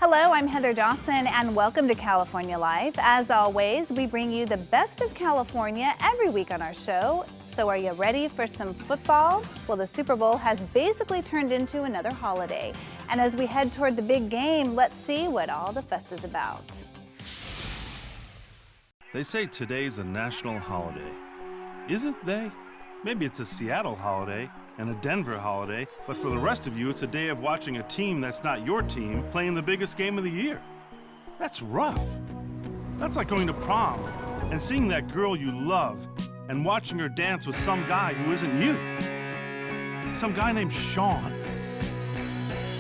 Hello, I'm Heather Dawson, and welcome to California Life. As always, we bring you the best of California every week on our show. So are you ready for some football? Well, the Super Bowl has basically turned into another holiday. And as we head toward the big game, let's see what all the fuss is about. They say today's a national holiday. Isn't they? Maybe it's a Seattle holiday and a Denver holiday, but for the rest of you, it's a day of watching a team that's not your team playing the biggest game of the year. That's rough. That's like going to prom and seeing that girl you love and watching her dance with some guy who isn't you. Some guy named Sean.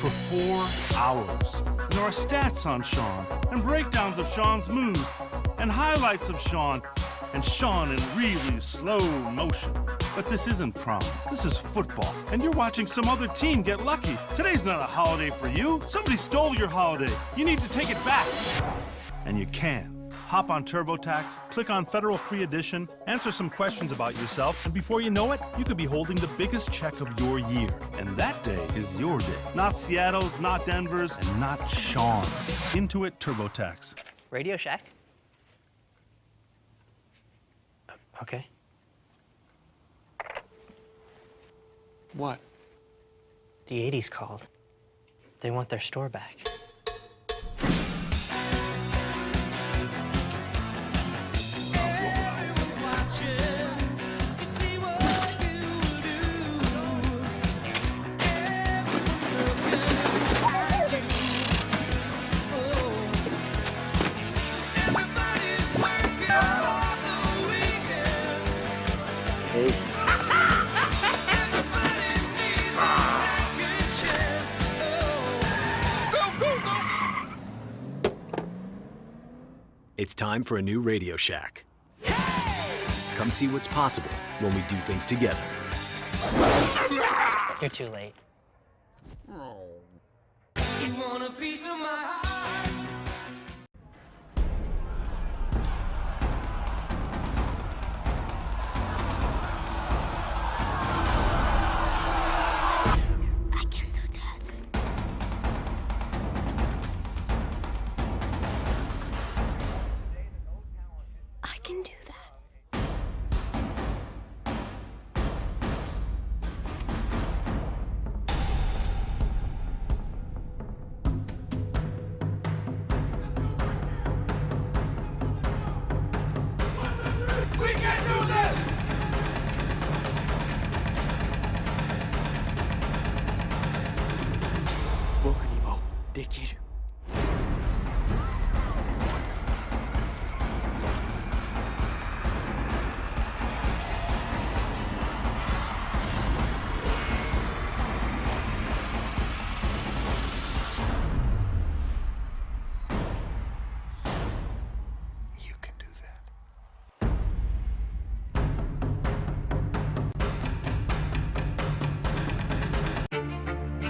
For 4 hours. And there are stats on Sean, and breakdowns of Sean's moves, and highlights of Sean, and Sean in really slow motion. But this isn't prom, this is football, and you're watching some other team get lucky. Today's not a holiday for you. Somebody stole your holiday. You need to take it back. And you can. Hop on TurboTax, click on Federal Free Edition, answer some questions about yourself, and before you know it, you could be holding the biggest check of your year. And that day is your day. Not Seattle's, not Denver's, and not Sean's. Into it, TurboTax. Radio Shack? Okay. What? The 80s called. They want their store back. It's time for a new Radio Shack. Come see what's possible when we do things together. You're too late. You want a piece of my heart? I can do that. I can do that. We can do this! You can do that.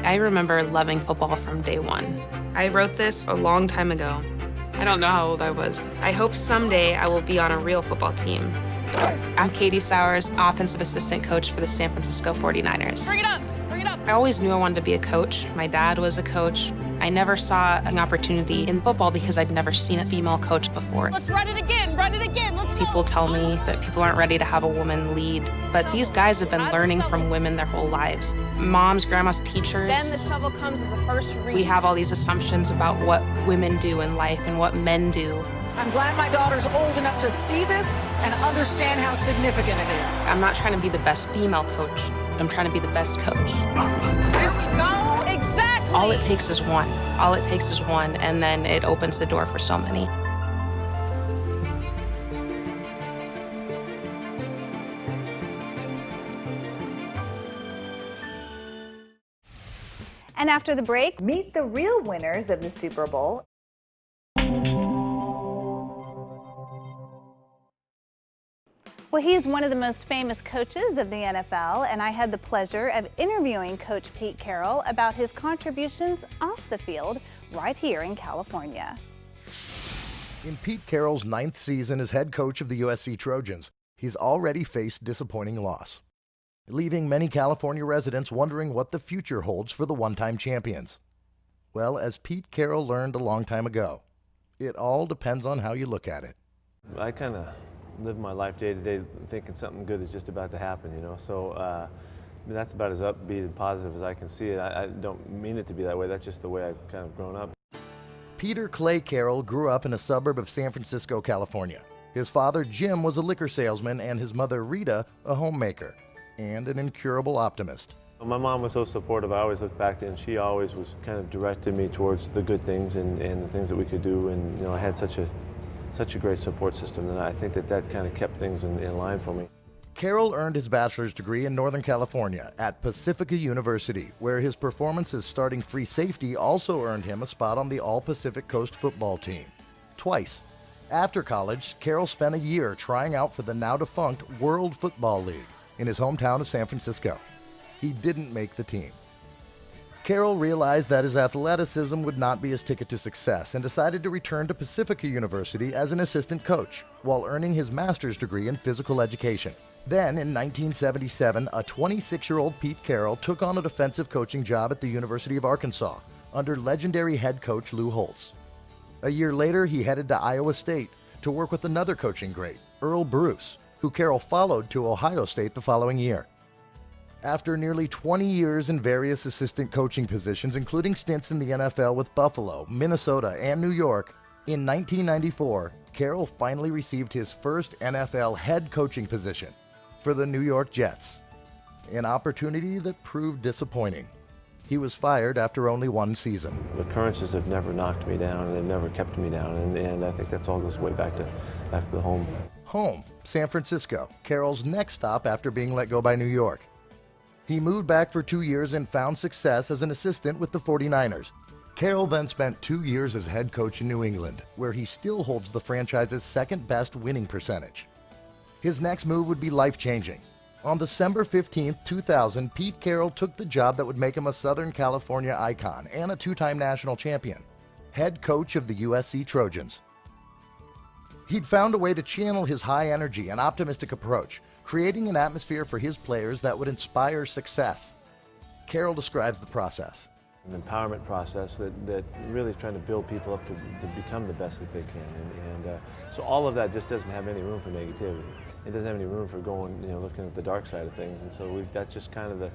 I remember loving football from day one. I wrote this a long time ago. I don't know how old I was. I hope someday I will be on a real football team. I'm Katie Sowers, offensive assistant coach for the San Francisco 49ers. Bring it up! Bring it up! I always knew I wanted to be a coach. My dad was a coach. I never saw an opportunity in football because I'd never seen a female coach before. Let's run it again! Run it again! Let's go! People tell me that people aren't ready to have a woman lead, but these guys have been learning from women their whole lives. Moms, grandmas, teachers. Then the shovel comes as a first read. We have all these assumptions about what women do in life and what men do. I'm glad my daughter's old enough to see this and understand how significant it is. I'm not trying to be the best female coach. I'm trying to be the best coach. There we go! Exactly! All it takes is one. All it takes is one, and then it opens the door for so many. And after the break, meet the real winners of the Super Bowl. Well, he's one of the most famous coaches of the NFL, and I had the pleasure of interviewing Coach Pete Carroll about his contributions off the field right here in California. In Pete Carroll's 9th season as head coach of the USC Trojans, he's already faced disappointing loss, leaving many California residents wondering what the future holds for the one-time champions. Well, as Pete Carroll learned a long time ago, it all depends on how you look at it. I kind of live my life day to day thinking something good is just about to happen, So I mean, that's about as upbeat and positive as I can see it. I don't mean it to be that way. That's just the way I've kind of grown up. Peter Clay Carroll grew up in a suburb of San Francisco, California. His father, Jim, was a liquor salesman, and his mother, Rita, a homemaker, and an incurable optimist. My mom was so supportive. I always look back to, and she always was kind of directed me towards the good things and the things that we could do. And I had such a great support system, and I think that kind of kept things in line for me. Carroll earned his bachelor's degree in Northern California at Pacifica University, where his performance as starting free safety also earned him a spot on the All-Pacific Coast football team. Twice. After college, Carroll spent a year trying out for the now-defunct World Football League in his hometown of San Francisco. He didn't make the team. Carroll realized that his athleticism would not be his ticket to success and decided to return to Pacifica University as an assistant coach while earning his master's degree in physical education. Then, in 1977, a 26-year-old Pete Carroll took on a defensive coaching job at the University of Arkansas under legendary head coach Lou Holtz. A year later, he headed to Iowa State to work with another coaching great, Earl Bruce, who Carroll followed to Ohio State the following year. After nearly 20 years in various assistant coaching positions, including stints in the NFL with Buffalo, Minnesota, and New York, in 1994, Carroll finally received his first NFL head coaching position for the New York Jets, an opportunity that proved disappointing. He was fired after only one season. The occurrences have never knocked me down, and they've never kept me down, and I think that's all goes way back to the home. Home, San Francisco, Carroll's next stop after being let go by New York. He moved back for 2 years and found success as an assistant with the 49ers. Carroll then spent 2 years as head coach in New England, where he still holds the franchise's second-best winning percentage. His next move would be life-changing. On December 15, 2000, Pete Carroll took the job that would make him a Southern California icon and a two-time national champion, head coach of the USC Trojans. He'd found a way to channel his high energy and optimistic approach, creating an atmosphere for his players that would inspire success. Carroll describes the process. An empowerment process that really is trying to build people up to become the best that they can. So all of that just doesn't have any room for negativity. It doesn't have any room for going, looking at the dark side of things. And so that's just kind of the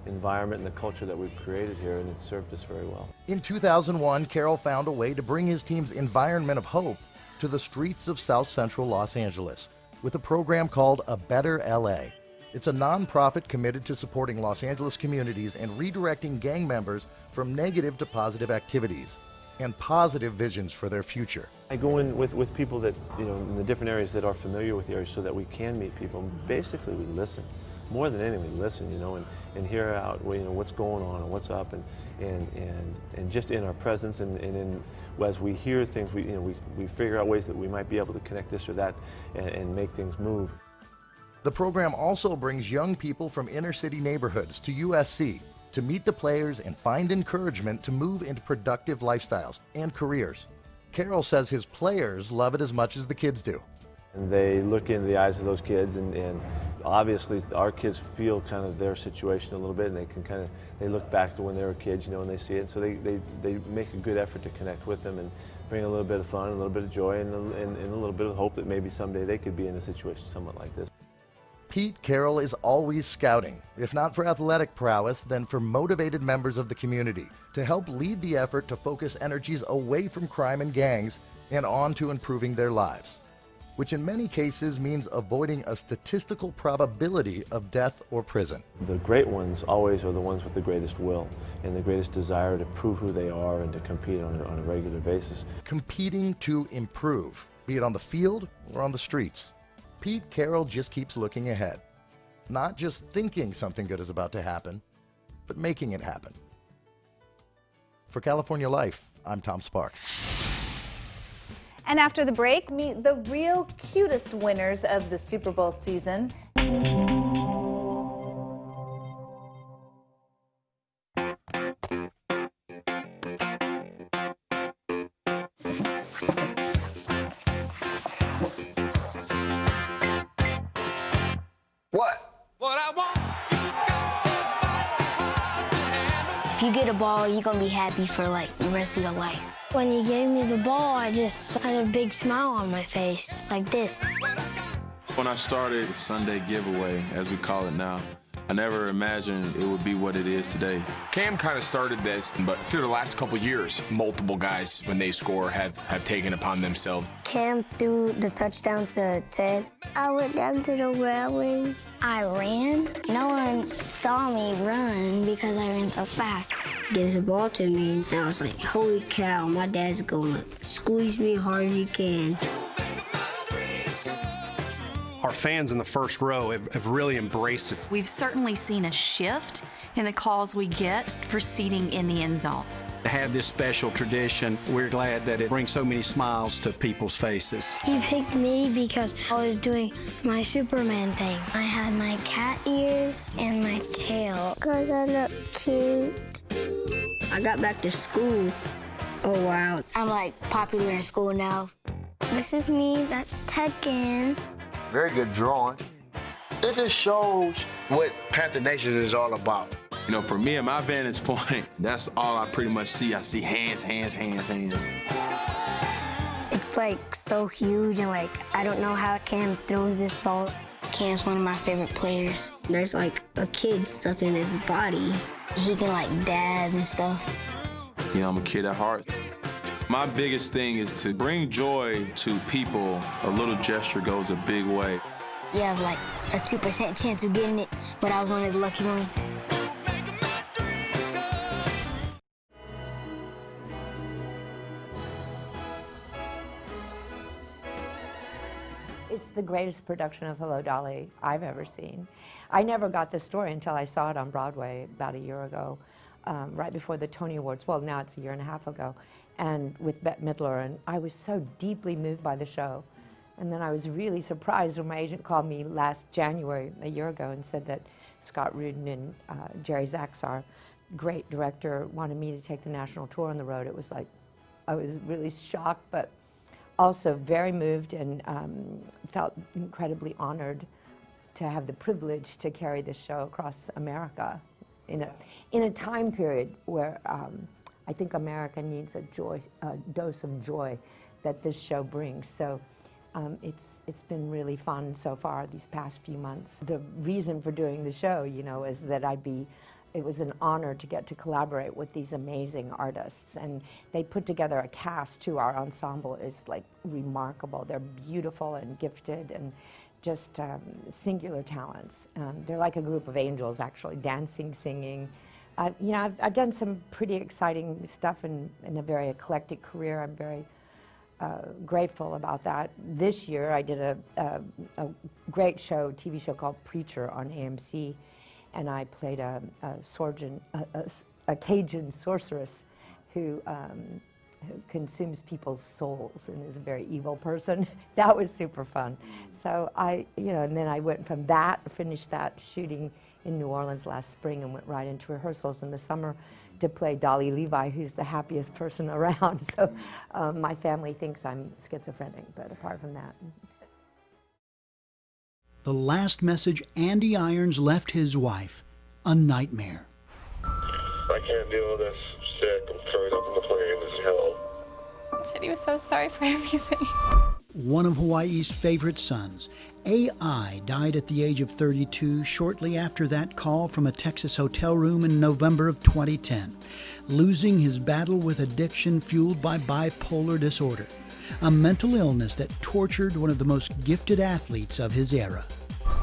environment and the culture that we've created here, and it's served us very well. In 2001, Carroll found a way to bring his team's environment of hope to the streets of South Central Los Angeles with a program called A Better LA. It's a nonprofit committed to supporting Los Angeles communities and redirecting gang members from negative to positive activities and positive visions for their future. I go in with people that, in the different areas that are familiar with the area so that we can meet people. Basically, we listen. More than anything, we listen, and hear out, what's going on and what's up, and just in our presence and as we hear things, we figure out ways that we might be able to connect this or that and make things move. The program also brings young people from inner city neighborhoods to USC to meet the players and find encouragement to move into productive lifestyles and careers. Carroll says his players love it as much as the kids do. And they look into the eyes of those kids, and obviously our kids feel kind of their situation a little bit, and they can they look back to when they were kids, and they see it. So they make a good effort to connect with them and bring a little bit of fun, a little bit of joy, and a little bit of hope that maybe someday they could be in a situation somewhat like this. Pete Carroll is always scouting, if not for athletic prowess, then for motivated members of the community to help lead the effort to focus energies away from crime and gangs and on to improving their lives, which in many cases means avoiding a statistical probability of death or prison. The great ones always are the ones with the greatest will and the greatest desire to prove who they are and to compete on a regular basis. Competing to improve, be it on the field or on the streets. Pete Carroll just keeps looking ahead, not just thinking something good is about to happen, but making it happen. For California Life, I'm Tom Sparks. And after the break, meet the real cutest winners of the Super Bowl season. What I want, you got that hard to handle. If you get a ball, you're gonna be happy for like the rest of your life. When you gave me the ball, I just had a big smile on my face, like this. When I started the Sunday giveaway, as we call it now, I never imagined it would be what it is today. Cam kind of started this, but through the last couple years, multiple guys, when they score, have taken upon themselves. Cam threw the touchdown to Ted. I went down to the railing. I ran. No one saw me run because I ran so fast. Gives the ball to me, and I was like, holy cow, my dad's gonna squeeze me hard as he can. Our fans in the first row have really embraced it. We've certainly seen a shift in the calls we get for seating in the end zone. To have this special tradition, we're glad that it brings so many smiles to people's faces. He picked me because I was doing my Superman thing. I had my cat ears and my tail because I look cute. I got back to school. Oh, wow. I'm like popular in school now. This is me, that's Tekken. Very good drawing. It just shows what Panther Nation is all about. You know, for me, at my vantage point, that's all I pretty much see. I see hands, hands, hands, hands. It's like so huge and like, I don't know how Cam throws this ball. Cam's one of my favorite players. There's like a kid stuck in his body. He can like dab and stuff. You know, I'm a kid at heart. My biggest thing is to bring joy to people. A little gesture goes a big way. You have like a 2% chance of getting it, but I was one of the lucky ones. It's the greatest production of Hello, Dolly I've ever seen. I never got the story until I saw it on Broadway about a year ago, right before the Tony Awards. Well, now it's a year and a half ago. And with Bette Midler, and I was so deeply moved by the show. And then I was really surprised when my agent called me last January, a year ago, and said that Scott Rudin and Jerry Zaxar, great director, wanted me to take the national tour on the road. It was like, I was really shocked, but also very moved and felt incredibly honored to have the privilege to carry this show across America in a time period where I think America needs a dose of joy that this show brings. So it's been really fun so far these past few months. The reason for doing the show, you know, is that it was an honor to get to collaborate with these amazing artists, and they put together a cast too. Our ensemble is like remarkable. They're beautiful and gifted and just singular talents. They're like a group of angels, actually, dancing, singing. You know, I've done some pretty exciting stuff in a very eclectic career. I'm very grateful about that. This year I did a great show, TV show called Preacher on AMC, and I played a Cajun sorceress who consumes people's souls and is a very evil person. That was super fun. So and then I went from that, finished that shooting in New Orleans last spring and went right into rehearsals in the summer to play Dolly Levi, who's the happiest person around. So my family thinks I'm schizophrenic, but apart from that. The last message Andy Irons left his wife, a nightmare. I can't deal with this. Sick. I'm throwing up on the plane. This is hell. He said he was so sorry for everything. One of Hawaii's favorite sons, A.I., died at the age of 32 shortly after that call from a Texas hotel room in November of 2010, losing his battle with addiction fueled by bipolar disorder, a mental illness that tortured one of the most gifted athletes of his era.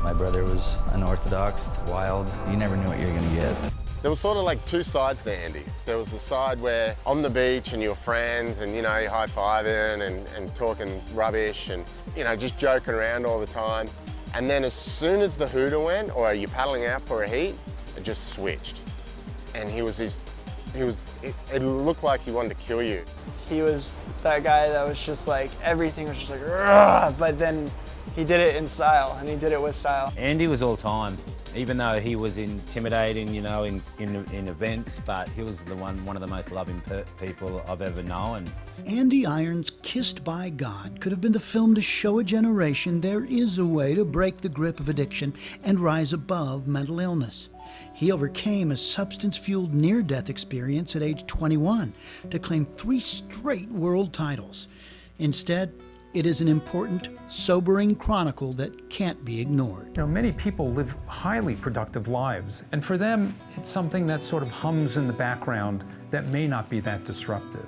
My brother was unorthodox, wild. You never knew what you were going to get. There was sort of like two sides there, Andy. There was the side where on the beach and you're friends and, you know, you're high-fiving and talking rubbish and, you know, just joking around all the time. And then as soon as the hooter went or you're paddling out for a heat, it just switched. And it looked like he wanted to kill you. He was that guy that was just like, everything was just like, "Rrr," but then he did it in style, and he did it with style. Andy was all time, even though he was intimidating, you know, in events, but he was one of the most loving people I've ever known. Andy Irons' Kissed by God could have been the film to show a generation there is a way to break the grip of addiction and rise above mental illness. He overcame a substance-fueled near-death experience at age 21 to claim 3 straight world titles. Instead, it is an important, sobering chronicle that can't be ignored. You know, many people live highly productive lives, and for them, it's something that sort of hums in the background that may not be that disruptive.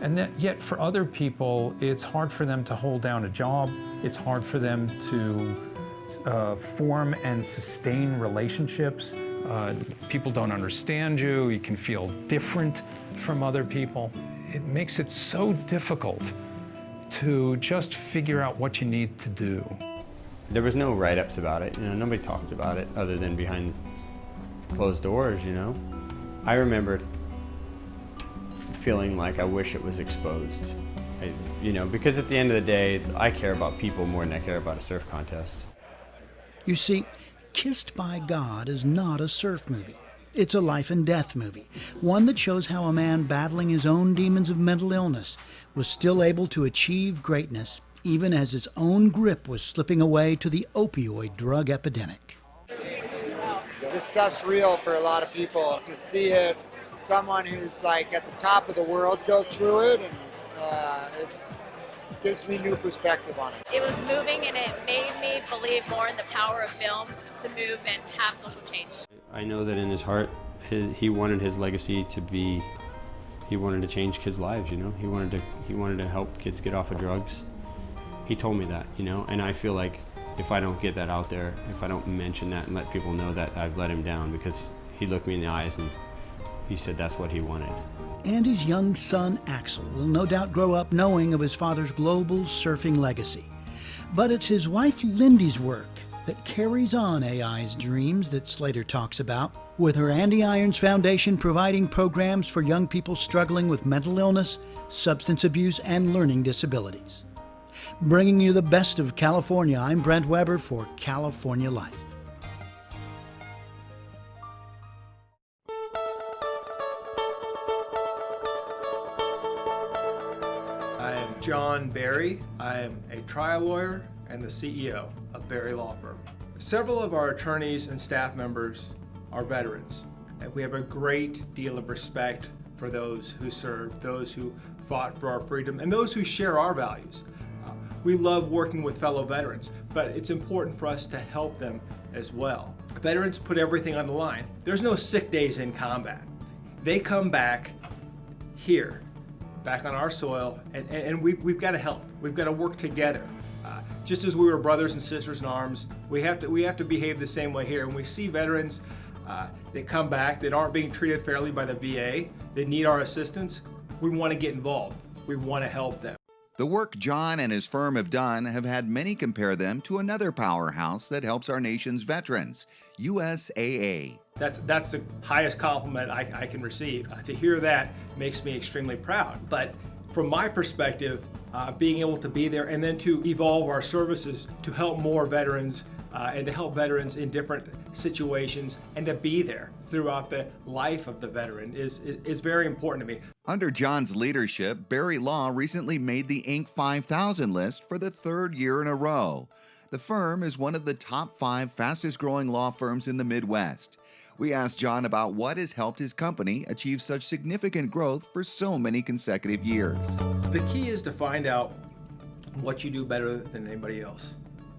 And that, yet for other people, it's hard for them to hold down a job. It's hard for them to form and sustain relationships. People don't understand you. You can feel different from other people. It makes it so difficult to just figure out what you need to do. There was no write-ups about it. You know, nobody talked about it other than behind closed doors, you know. I remember feeling like I wish it was exposed. You know, because at the end of the day, I care about people more than I care about a surf contest. You see, Kissed by God is not a surf movie. It's a life and death movie, one that shows how a man battling his own demons of mental illness was still able to achieve greatness, even as his own grip was slipping away to the opioid drug epidemic. This stuff's real for a lot of people. To see it, someone who's like at the top of the world go through it, and it gives me new perspective on it. It was moving, and it made me believe more in the power of film to move and have social change. I know that in his heart, he wanted his legacy to be, he wanted to change kids' lives, you know? He wanted to help kids get off of drugs. He told me that, you know? And I feel like if I don't get that out there, if I don't mention that and let people know that I've let him down, because he looked me in the eyes and he said that's what he wanted. Andy's young son, Axel, will no doubt grow up knowing of his father's global surfing legacy. But it's his wife, Lindy's work that carries on AI's dreams that Slater talks about, with her Andy Irons Foundation providing programs for young people struggling with mental illness, substance abuse, and learning disabilities. Bringing you the best of California, I'm Brent Weber for California Life. I am John Barry. I am a trial lawyer and the CEO of Barry Law Firm. Several of our attorneys and staff members are veterans, and we have a great deal of respect for those who served, those who fought for our freedom, and those who share our values. We love working with fellow veterans, but it's important for us to help them as well. Veterans put everything on the line. There's no sick days in combat. They come back here, back on our soil, and we've got to help. We've got to work together. Just as we were brothers and sisters in arms, we have to behave the same way here. When we see veterans that come back that aren't being treated fairly by the VA, that need our assistance, we want to get involved. We want to help them. The work John and his firm have done have had many compare them to another powerhouse that helps our nation's veterans, USAA. That's the highest compliment I can receive. To hear that makes me extremely proud. But from my perspective, being able to be there and then to evolve our services to help more veterans and to help veterans in different situations and to be there throughout the life of the veteran is very important to me. Under John's leadership, Barry Law recently made the Inc. 5000 list for the 3rd year in a row. The firm is one of the top 5 fastest growing law firms in the Midwest. We asked John about what has helped his company achieve such significant growth for so many consecutive years. The key is to find out what you do better than anybody else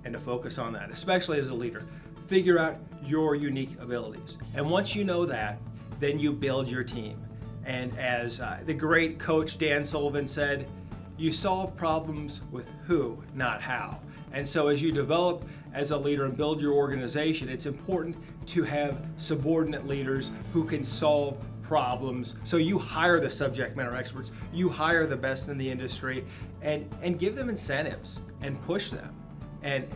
and to focus on that, especially as a leader. Figure out your unique abilities. And once you know that, then you build your team. And as the great coach Dan Sullivan said, you solve problems with who, not how. And so as you develop as a leader and build your organization, it's important to have subordinate leaders who can solve problems. So you hire the subject matter experts, you hire the best in the industry, and give them incentives and push them to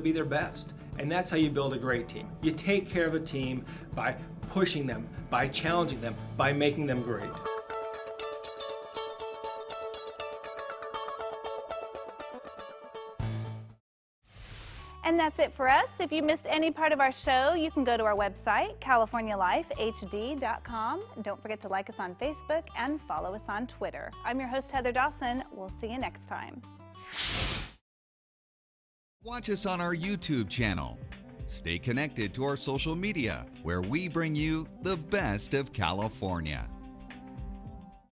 be their best. And that's how you build a great team. You take care of a team by pushing them, by challenging them, by making them great. And that's it for us. If you missed any part of our show, you can go to our website, CaliforniaLifeHD.com. Don't forget to like us on Facebook and follow us on Twitter. I'm your host, Heather Dawson. We'll see you next time. Watch us on our YouTube channel. Stay connected to our social media, where we bring you the best of California.